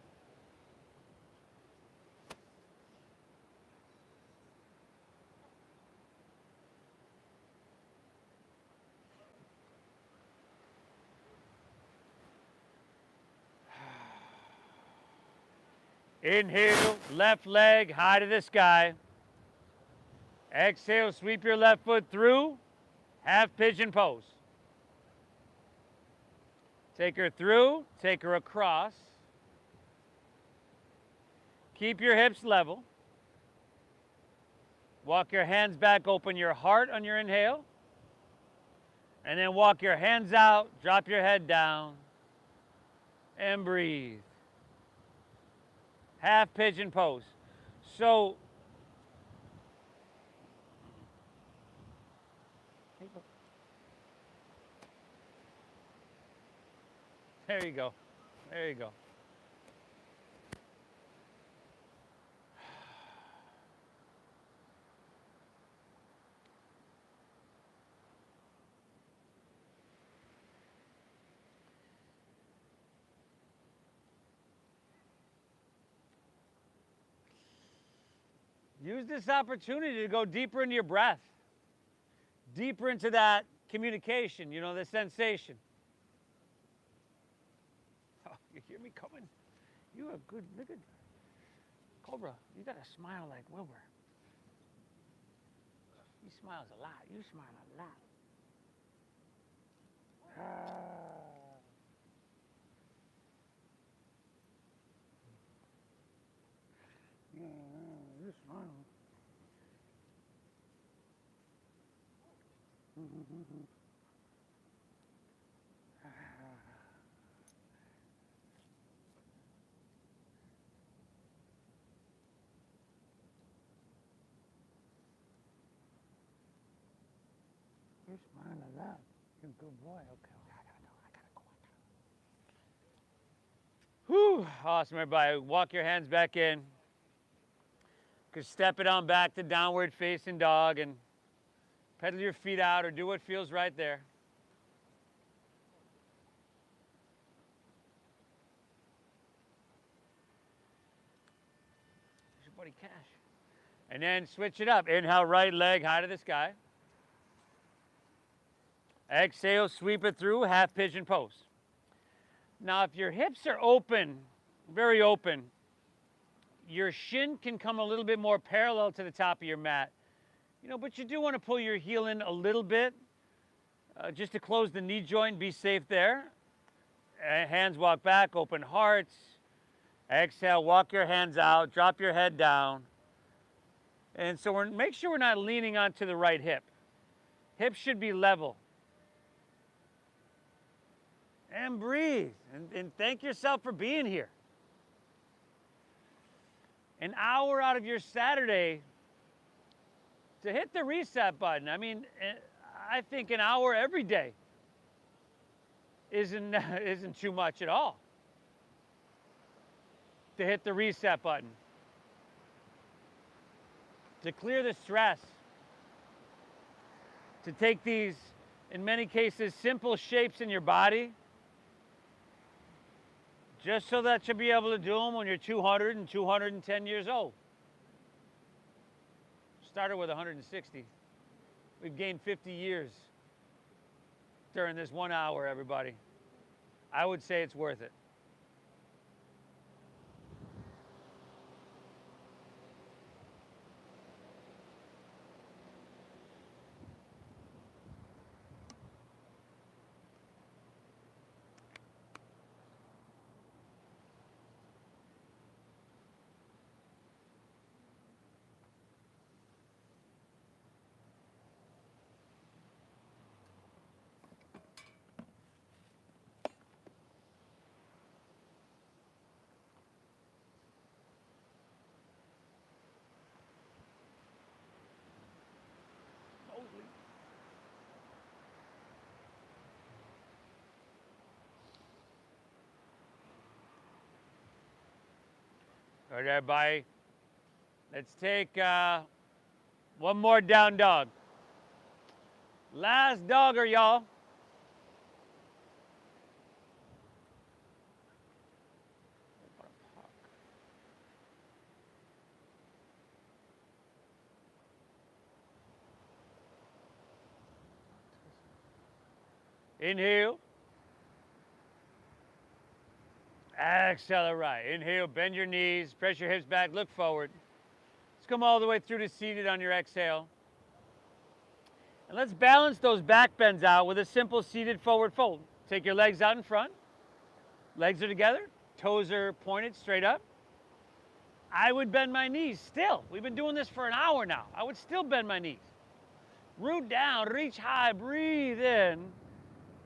Inhale, left leg high to the sky. Exhale, sweep your left foot through, half pigeon pose. Take her through, take her across. Keep your hips level. Walk your hands back, open your heart on your inhale. And then walk your hands out, drop your head down, and breathe. Half pigeon pose. So, there you go. There you go. use this opportunity to go deeper into your breath, deeper into that communication, you know, the sensation. Oh, you hear me coming? You have good, look at Cobra. You got to smile like Wilbur. He smiles a lot. You smile a lot. You smile. You smile a lot. You're a good boy. Okay, I gotta go. Whew, awesome, everybody. Walk your hands back in. Just step it on back to downward facing dog and pedal your feet out or do what feels right there. Here's your buddy Cash. And then switch it up. Inhale, right leg high to the sky. Exhale, sweep it through, half pigeon pose. Now, if your hips are open, very open, your shin can come a little bit more parallel to the top of your mat. You know, but you do want to pull your heel in a little bit, just to close the knee joint, be safe there. Hands walk back, open hearts. Exhale, walk your hands out, drop your head down. And so make sure we're not leaning onto the right hip. Hips should be level. And breathe, and thank yourself for being here. An hour out of your Saturday to hit the reset button. I mean, I think an hour every day isn't too much at all to hit the reset button, to clear the stress, to take these, in many cases, simple shapes in your body, just so that you'll be able to do them when you're 200 and 210 years old. Started with 160. We've gained 50 years during this 1 hour, everybody. I would say it's worth it. All right, everybody. Let's take one more down dog. Last dogger, y'all. Inhale. Exhale, right. Inhale, bend your knees, press your hips back, look forward. Let's come all the way through to seated on your exhale. And let's balance those back bends out with a simple seated forward fold. Take your legs out in front. Legs are together. Toes are pointed straight up. I would bend my knees still. We've been doing this for an hour now. I would still bend my knees. Root down, reach high, breathe in.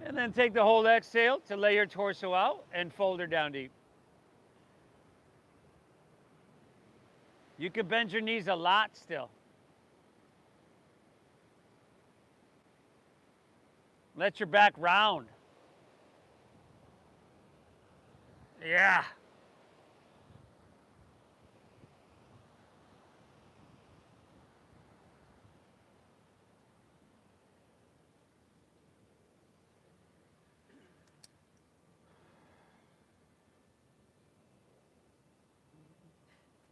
And then take the whole exhale to lay your torso out and fold her down deep. You can bend your knees a lot still. Let your back round. Yeah.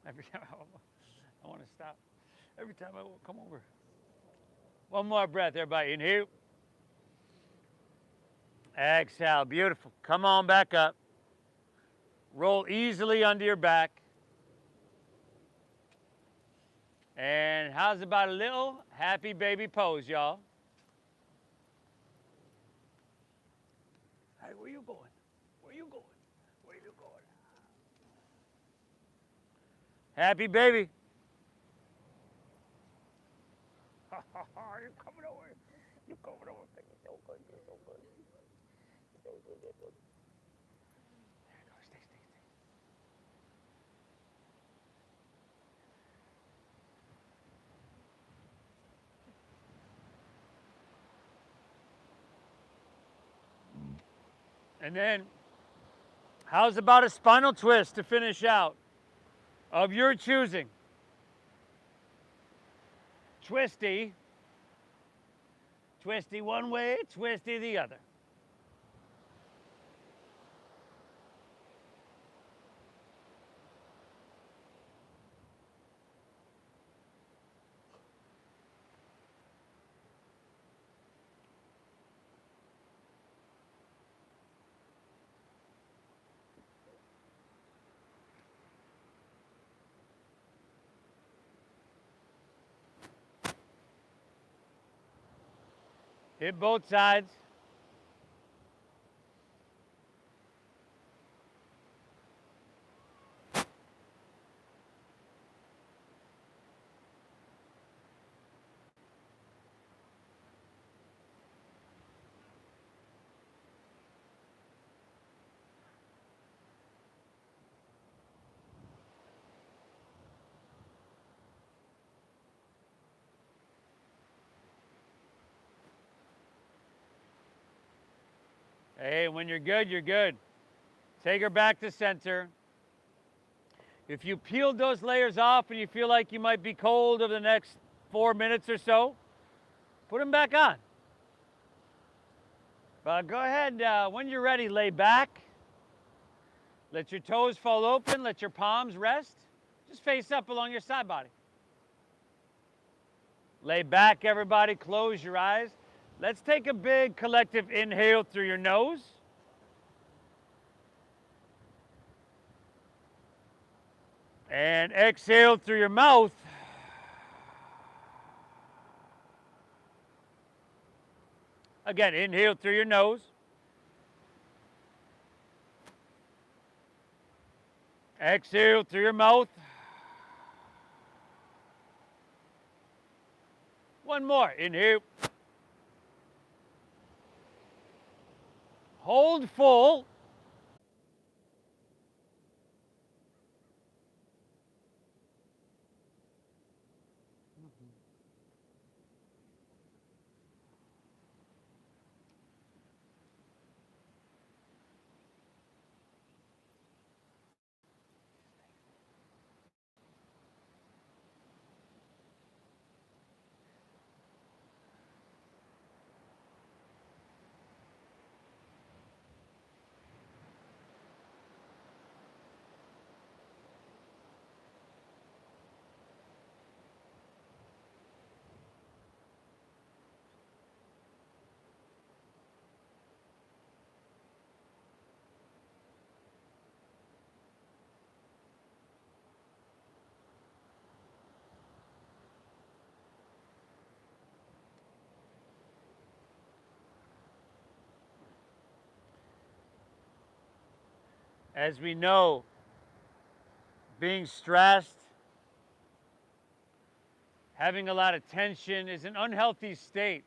Every time I want to stop. Every time I come over. One more breath, everybody. Inhale. Exhale. Beautiful. Come on back up. Roll easily under your back. And how's about a little happy baby pose, y'all? Hey, where you going? Where you going? Where you going? Happy baby. You're coming over. You're coming over. So good. You're so good. So good. There you go. Stay. And then, how's about a spinal twist to finish out of your choosing? Twisty. Twisty one way, twisty the other. Hit both sides. Hey, when you're good, you're good. Take her back to center. If you peeled those layers off and you feel like you might be cold over the next 4 minutes or so, put them back on. But go ahead, when you're ready, lay back. Let your toes fall open, let your palms rest. Just face up along your side body. Lay back, everybody, close your eyes. Let's take a big collective inhale through your nose. And exhale through your mouth. Again, inhale through your nose. Exhale through your mouth. One more. Inhale. Hold full. As we know, being stressed, having a lot of tension is an unhealthy state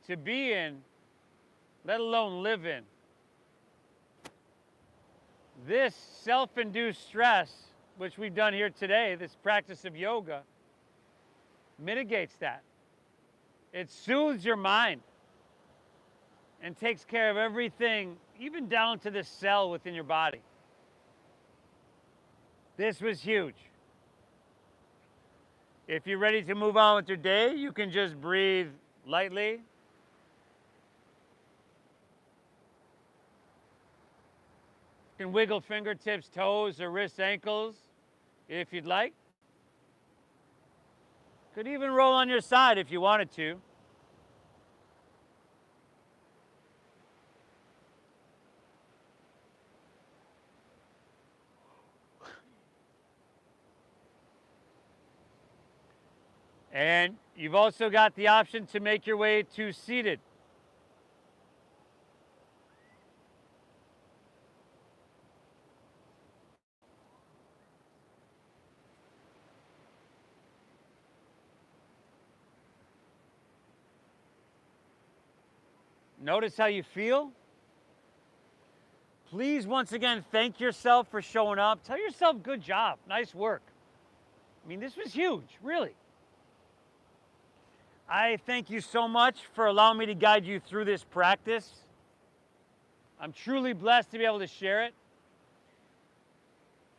to be in, let alone live in. This self-induced stress, which we've done here today, this practice of yoga, mitigates that. It soothes your mind and takes care of everything, even down to the cell within your body. This was huge. If you're ready to move on with your day, you can just breathe lightly. You can wiggle fingertips, toes, or wrists, ankles, if you'd like. Could even roll on your side if you wanted to. And you've also got the option to make your way to seated. Notice how you feel. Please, once again, thank yourself for showing up. Tell yourself, good job, nice work. I mean, this was huge, really. I thank you so much for allowing me to guide you through this practice. I'm truly blessed to be able to share it.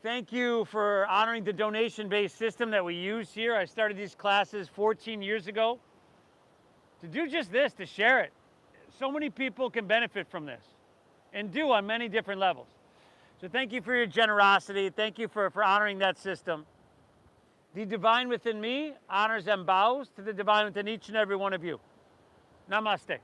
Thank you for honoring the donation-based system that we use here. I started these classes 14 years ago to do just this, to share it. So many people can benefit from this and do on many different levels. So thank you for your generosity. Thank you for honoring that system. The divine within me honors and bows to the divine within each and every one of you. Namaste.